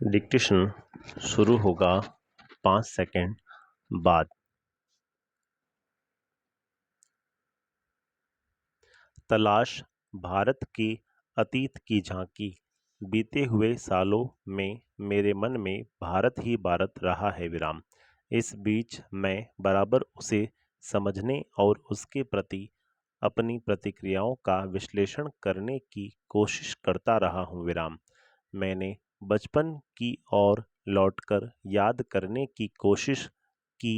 Dictation शुरू होगा 5 second बाद। तलाश भारत के अतीत की झांकी। बीते हुए सालों में मेरे मन में भारत ही भारत रहा है विराम। इस बीच मैं बराबर उसे समझने और उसके प्रति अपनी प्रतिक्रियाओं का विश्लेषण करने की कोशिश करता रहा हूँ विराम। मैंने बचपन की ओर लौटकर याद करने की कोशिश की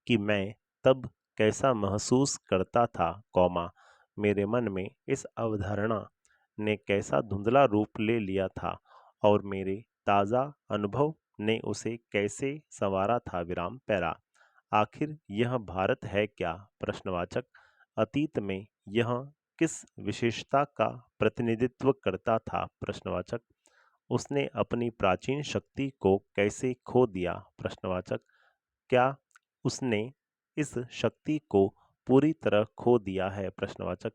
कि मैं तब कैसा महसूस करता था, मेरे मन में इस अवधारणा ने कैसा धुंधला रूप ले लिया था और मेरे ताज़ा अनुभव ने उसे कैसे संवारा था विराम पैरा। आखिर यह भारत है क्या? प्रश्नवाचक। अतीत में यह किस विशेषता का प्रतिनिधित्व करता था? प्रश्नवाचक। उसने अपनी प्राचीन शक्ति को कैसे खो दिया? प्रश्नवाचक। क्या उसने इस शक्ति को पूरी तरह खो दिया है? प्रश्नवाचक।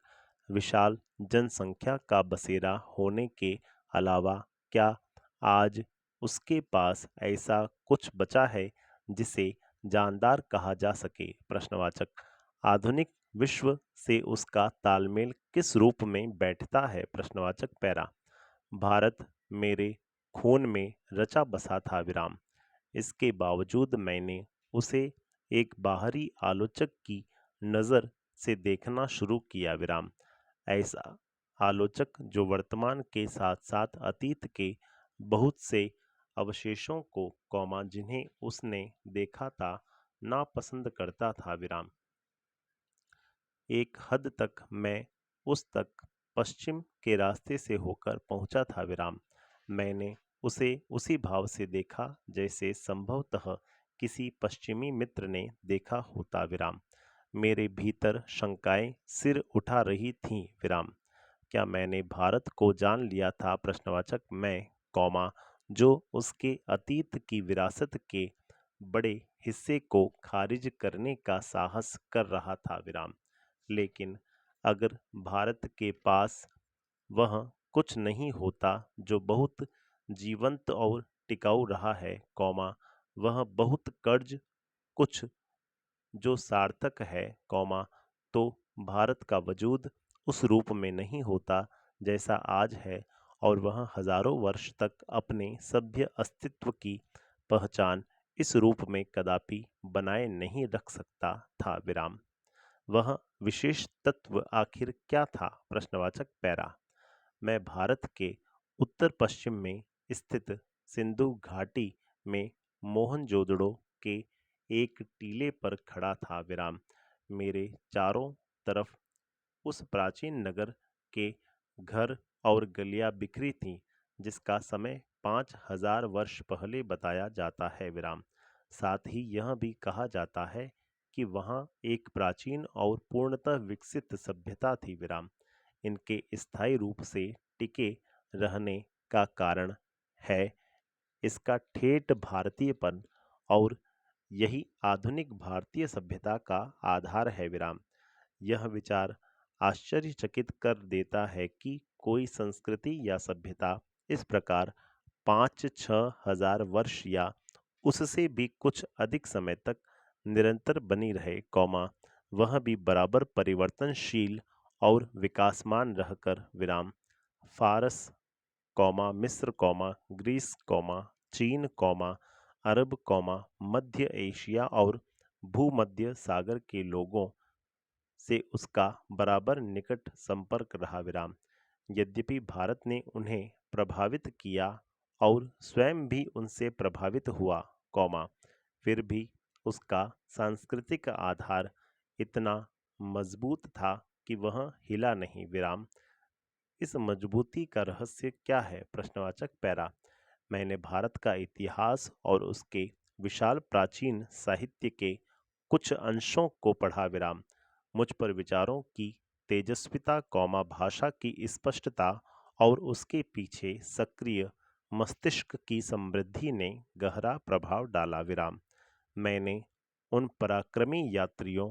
विशाल जनसंख्या का बसेरा होने के अलावा क्या आज उसके पास ऐसा कुछ बचा है जिसे जानदार कहा जा सके? प्रश्नवाचक। आधुनिक विश्व से उसका तालमेल किस रूप में बैठता है? प्रश्नवाचक पैरा। भारत मेरे खून में रचा बसा था विराम। इसके बावजूद मैंने उसे एक बाहरी आलोचक की नज़र से देखना शुरू किया विराम। ऐसा आलोचक जो वर्तमान के साथ साथ अतीत के बहुत से अवशेषों को, जिन्हें उसने देखा था, नापसंद करता था विराम। एक हद तक मैं उस तक पश्चिम के रास्ते से होकर पहुंचा था विराम। मैंने उसे उसी भाव से देखा जैसे संभवतः किसी पश्चिमी मित्र ने देखा होता विराम। मेरे भीतर शंकाएं सिर उठा रही थीं विराम। क्या मैंने भारत को जान लिया था? प्रश्नवाचक। मैं, जो उसके अतीत की विरासत के बड़े हिस्से को खारिज करने का साहस कर रहा था विराम। लेकिन अगर भारत के पास वह कुछ नहीं होता जो बहुत जीवंत और टिकाऊ रहा है, वह बहुत कर्ज कुछ जो सार्थक है, तो भारत का वजूद उस रूप में नहीं होता जैसा आज है और वह हजारों वर्ष तक अपने सभ्य अस्तित्व की पहचान इस रूप में कदापि बनाए नहीं रख सकता था विराम। वह विशेष तत्व आखिर क्या था? प्रश्नवाचक पैरा। मैं भारत के उत्तर पश्चिम में स्थित सिंधु घाटी में मोहनजोदड़ो के एक टीले पर खड़ा था विराम। मेरे चारों तरफ उस प्राचीन नगर के घर और गलियां बिखरी थीं जिसका समय 5,000 वर्ष पहले बताया जाता है विराम। साथ ही यह भी कहा जाता है कि वहाँ एक प्राचीन और पूर्णतः विकसित सभ्यता थी विराम। इनके स्थायी रूप से टिके रहने का कारण है इसका ठेठ भारतीयपन और यही आधुनिक भारतीय सभ्यता का आधार है विराम। यह विचार आश्चर्यचकित कर देता है कि कोई संस्कृति या सभ्यता इस प्रकार 5-6 हजार वर्ष या उससे भी कुछ अधिक समय तक निरंतर बनी रहे, वह भी बराबर परिवर्तनशील और विकासमान रहकर विराम। फारस, मिस्र, ग्रीस, चीन, अरब, मध्य एशिया और भूमध्य सागर के लोगों से उसका बराबर निकट संपर्क रहा विराम। यद्यपि भारत ने उन्हें प्रभावित किया और स्वयं भी उनसे प्रभावित हुआ, फिर भी उसका सांस्कृतिक आधार इतना मजबूत था कि वह हिला नहीं विराम। इस मजबूती का रहस्य क्या है? प्रश्नवाचक पैरा। मैंने भारत का इतिहास और उसके विशाल प्राचीन साहित्य के कुछ अंशों को पढ़ा विराम। मुझ पर विचारों की तेजस्विता, भाषा की स्पष्टता और उसके पीछे सक्रिय मस्तिष्क की समृद्धि ने गहरा प्रभाव डाला विराम। मैंने उन पराक्रमी यात्रियों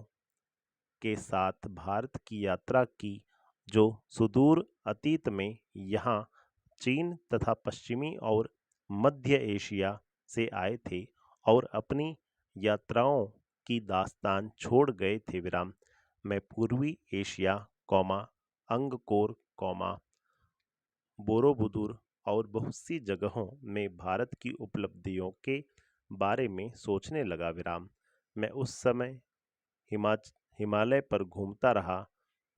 के साथ भारत की यात्रा की जो सुदूर अतीत में यहाँ चीन तथा पश्चिमी और मध्य एशिया से आए थे और अपनी यात्राओं की दास्तान छोड़ गए थे विराम। मैं पूर्वी एशिया, अंगकोर, बोरोबुदुर और बहुत सी जगहों में भारत की उपलब्धियों के बारे में सोचने लगा विराम। मैं उस समय हिमालय पर घूमता रहा,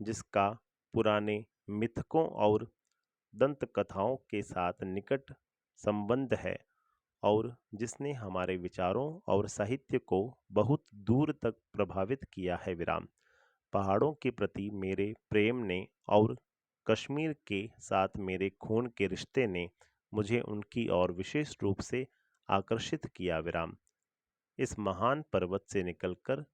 जिसका पुराने मिथकों और दंत कथाओं के साथ निकट संबंध है और जिसने हमारे विचारों और साहित्य को बहुत दूर तक प्रभावित किया है विराम। पहाड़ों के प्रति मेरे प्रेम ने और कश्मीर के साथ मेरे खून के रिश्ते ने मुझे उनकी ओर विशेष रूप से आकर्षित किया विराम। इस महान पर्वत से निकलकर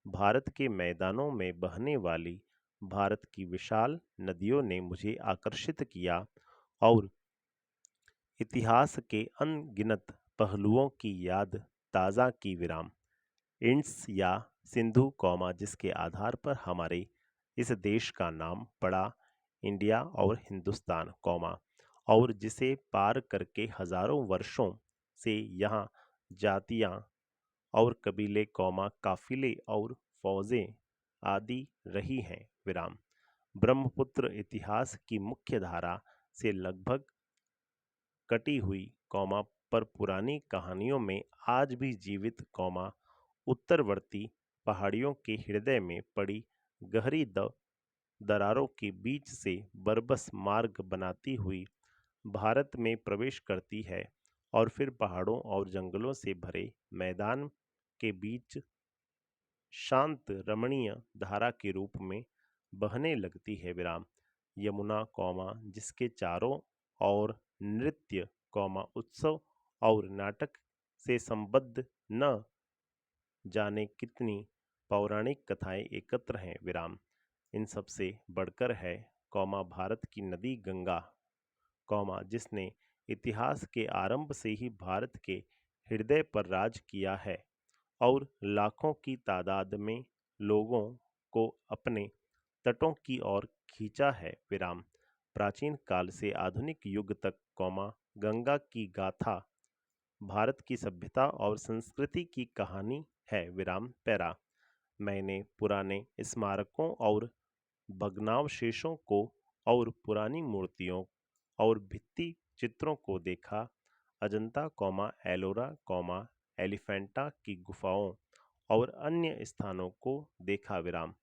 भारत के मैदानों में बहने वाली भारत की विशाल नदियों ने मुझे आकर्षित किया और इतिहास के अनगिनत पहलुओं की याद ताज़ा की विराम। इंड्स या सिंधु जिसके आधार पर हमारे इस देश का नाम पड़ा इंडिया और हिंदुस्तान, और जिसे पार करके हजारों वर्षों से यहाँ जातियाँ और कबीले, काफिले और फौजें आदि रही हैं विराम। ब्रह्मपुत्र इतिहास की मुख्य धारा से लगभग कटी हुई, पर पुरानी कहानियों में आज भी जीवित, उत्तरवर्ती पहाड़ियों के हृदय में पड़ी गहरी दरारों के बीच से बरबस मार्ग बनाती हुई भारत में प्रवेश करती है और फिर पहाड़ों और जंगलों से भरे मैदान के बीच शांत रमणीय धारा के रूप में बहने लगती है विराम। यमुना, जिसके चारों और नृत्य, उत्सव और नाटक से संबद्ध न जाने कितनी पौराणिक कथाएं एकत्र हैं विराम। इन सब से बढ़कर है, भारत की नदी गंगा, जिसने इतिहास के आरंभ से ही भारत के हृदय पर राज किया है और लाखों की तादाद में लोगों को अपने तटों की ओर खींचा है विराम। प्राचीन काल से आधुनिक युग तक, गंगा की गाथा भारत की सभ्यता और संस्कृति की कहानी है विराम पैरा। मैंने पुराने स्मारकों और भग्नावशेषों को और पुरानी मूर्तियों और भित्ति चित्रों को देखा। अजंता, एलोरा, एलिफेंटा की गुफाओं और अन्य स्थानों को देखा विराम।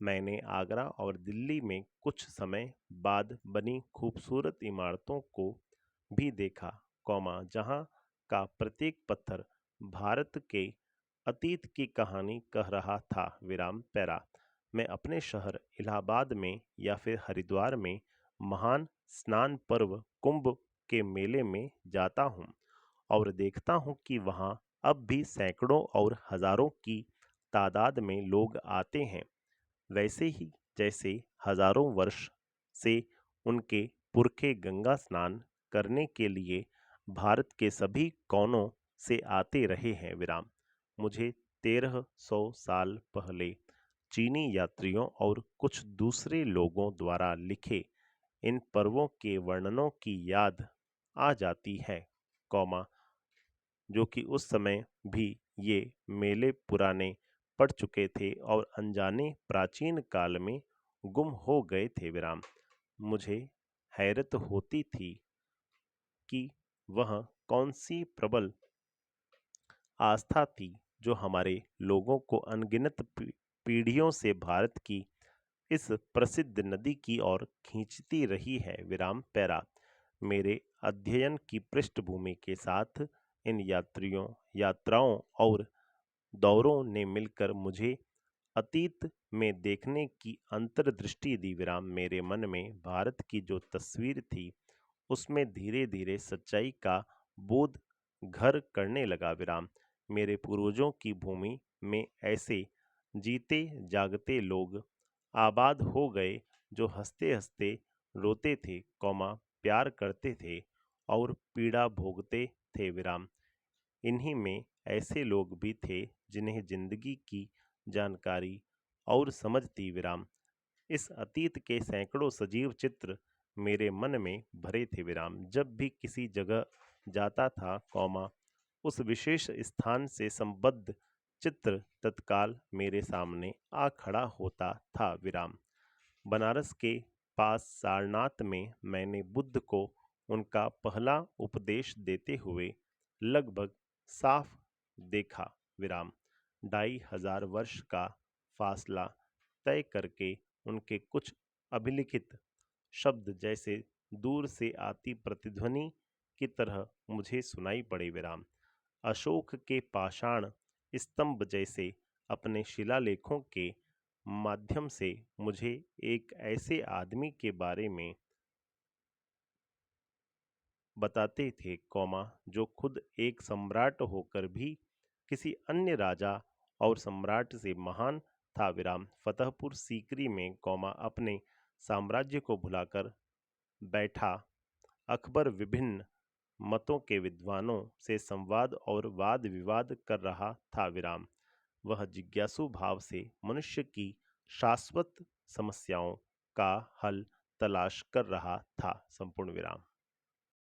मैंने आगरा और दिल्ली में कुछ समय बाद बनी खूबसूरत इमारतों को भी देखा, जहां का प्रत्येक पत्थर भारत के अतीत की कहानी कह रहा था विराम पैरा। मैं अपने शहर इलाहाबाद में या फिर हरिद्वार में महान स्नान पर्व कुंभ के मेले में जाता हूँ और देखता हूँ कि वहाँ अब भी सैकड़ों और हजारों की तादाद में लोग आते हैं, वैसे ही जैसे हजारों वर्ष से उनके पुरखे गंगा स्नान करने के लिए भारत के सभी कोनों से आते रहे हैं विराम। मुझे 1300 साल पहले चीनी यात्रियों और कुछ दूसरे लोगों द्वारा लिखे इन पर्वों के वर्णनों की याद आ जाती है, जो कि उस समय भी ये मेले पुराने पड़ चुके थे और अनजाने प्राचीन काल में गुम हो गए थे विराम। मुझे हैरत होती थी कि वह कौन सी प्रबल आस्था थी जो हमारे लोगों को अनगिनत पीढ़ियों से भारत की इस प्रसिद्ध नदी की ओर खींचती रही है विराम पैरा। मेरे अध्ययन की पृष्ठभूमि के साथ इन यात्राओं और दौरों ने मिलकर मुझे अतीत में देखने की अंतर्दृष्टि दी विराम। मेरे मन में भारत की जो तस्वीर थी उसमें धीरे धीरे सच्चाई का बोध घर करने लगा विराम। मेरे पूर्वजों की भूमि में ऐसे जीते जागते लोग आबाद हो गए जो हंसते हंसते रोते थे, प्यार करते थे और पीड़ा भोगते थे विराम। इन्हीं में ऐसे लोग भी थे जिन्हें जिंदगी की जानकारी और समझ थी विराम। इस अतीत के सैकड़ों सजीव चित्र मेरे मन में भरे थे विराम। जब भी किसी जगह जाता था, कौमा उस विशेष स्थान से संबद्ध चित्र तत्काल मेरे सामने आ खड़ा होता था। विराम। बनारस के पास सारनाथ में मैंने बुद्ध को उनका पहला उपदेश देते हुए लगभग साफ देखा। विराम। 2500 वर्ष का फासला तय करके उनके कुछ अभिलिखित शब्द जैसे दूर से आती प्रतिध्वनि की तरह मुझे सुनाई पड़े। विराम। अशोक के पाषाण स्तंभ जैसे अपने शिलालेखों के माध्यम से मुझे एक ऐसे आदमी के बारे में बताते थे, कौमा जो खुद एक सम्राट होकर भी किसी अन्य राजा और सम्राट से महान था। विराम। फतेहपुर सीकरी में, कौमा अपने साम्राज्य को भुलाकर बैठा अकबर विभिन्न मतों के विद्वानों से संवाद और वाद विवाद कर रहा था। विराम। वह जिज्ञासु भाव से मनुष्य की शाश्वत समस्याओं का हल तलाश कर रहा था। संपूर्ण विराम।